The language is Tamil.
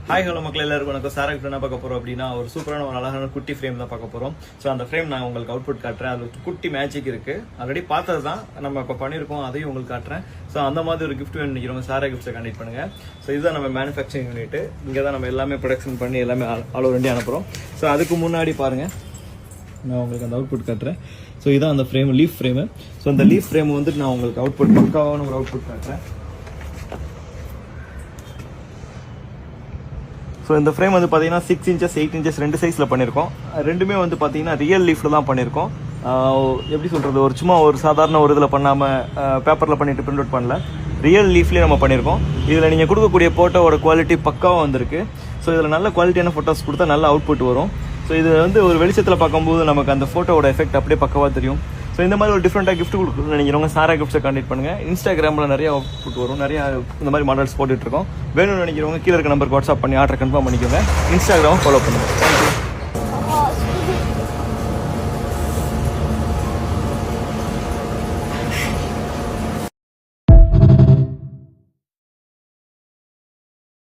ஹாய் ஹலோ மக்கள் எல்லாருக்கும் வணக்கம். சாரா கிஃப்ட் என்ன பார்க்க போறோம் அப்படின்னா ஒரு சூப்பரான ஒரு அழகான குட்டி ஃப்ரேம் தான் பார்க்க போறோம். ஸோ அந்த ஃப்ரேம் நான் உங்களுக்கு அவுட்புட் காட்டுறேன். அது குட்டி மேஜிக் இருக்கு, ஆல்ரெடி பார்த்தது தான், நம்ம இப்போ பண்ணியிருக்கோம், அதையும் உங்களுக்கு காட்டுறேன். ஸோ அந்த மாதிரி ஒரு கிஃப்ட் வேணும் நினைக்கிறவங்க சாரா கிஃப்ட்ஸை கண்டக்ட் பண்ணுங்க. ஸோ இதுதான் நம்ம மேனுஃபேக்சரிங் யூனிட். இங்கே தான் நம்ம எல்லாமே ப்ரொடக்ஷன் பண்ணி எல்லாமே ஆல் ஓவர் இந்தியா அனுப்புகிறோம். ஸோ அதுக்கு முன்னாடி பாருங்க, நான் உங்களுக்கு அந்த அவுட்புட் காட்டுறேன். ஸோ இதான் அந்த ஃப்ரேம், லீஃப் ஃப்ரேமு. ஸோ அந்த லீஃப் ஃப்ரேம் வந்துட்டு நான் உங்களுக்கு அவுட்புட் பக்காவான ஒரு அவுட்புட் காட்டுறேன். ஸோ இந்த ஃப்ரேம் வந்து பார்த்தீங்கன்னா 6 inches 8 inches ரெண்டு சைஸில் பண்ணியிருக்கோம். ரெண்டுமே வந்து பார்த்தீங்கன்னா ரியல் லீஃபில் தான் பண்ணியிருக்கோம். எப்படி சொல்கிறது, ஒரு சும்மா ஒரு சாதாரண ஒரு இதில் பண்ணாமல் பேப்பரில் பண்ணிட்டு பிரிண்ட் அவுட் பண்ணல, ரியல் லீஃப்லேயே நம்ம பண்ணியிருக்கோம். இதில் நீங்கள் கொடுக்கக்கூடிய ஃபோட்டோவோட குவாலிட்டி பக்காவாக வந்திருக்கு. ஸோ இதில் நல்ல குவாலிட்டியான ஃபோட்டோஸ் கொடுத்தா நல்ல அவுட்புட் வரும். ஸோ இது வந்து ஒரு வெளிச்சத்தில் பார்க்கும்போது நமக்கு அந்த ஃபோட்டோவோட எஃபெக்ட் அப்படியே பக்கவாக தெரியும். ஸோ இந்த மாதிரி ஒரு டிஃப்ரெண்ட்டாக கிஃப்ட் கொடுக்கணும்னு நினைக்கிறவங்க சாரா கிஃப்ட்ஸை கான்டெக்ட் பண்ணுங்கள். இன்ஸ்டாகிராமில் நிறைய அவுட்புட் வரும், நிறைய இந்த மாதிரி மாடல்ஸ் போட்டுட்ருக்கோம். வேணும்னு நினைக்கிறவங்க கீழே இருக்க நம்பருக்கு வாட்ஸ்அப் பண்ணி ஆர்டர் கன்ஃபார்ம் பண்ணிக்கோங்க. இன்ஸ்டாகிராம் ஃபாலோ பண்ணுங்கள். தேங்க்யூ.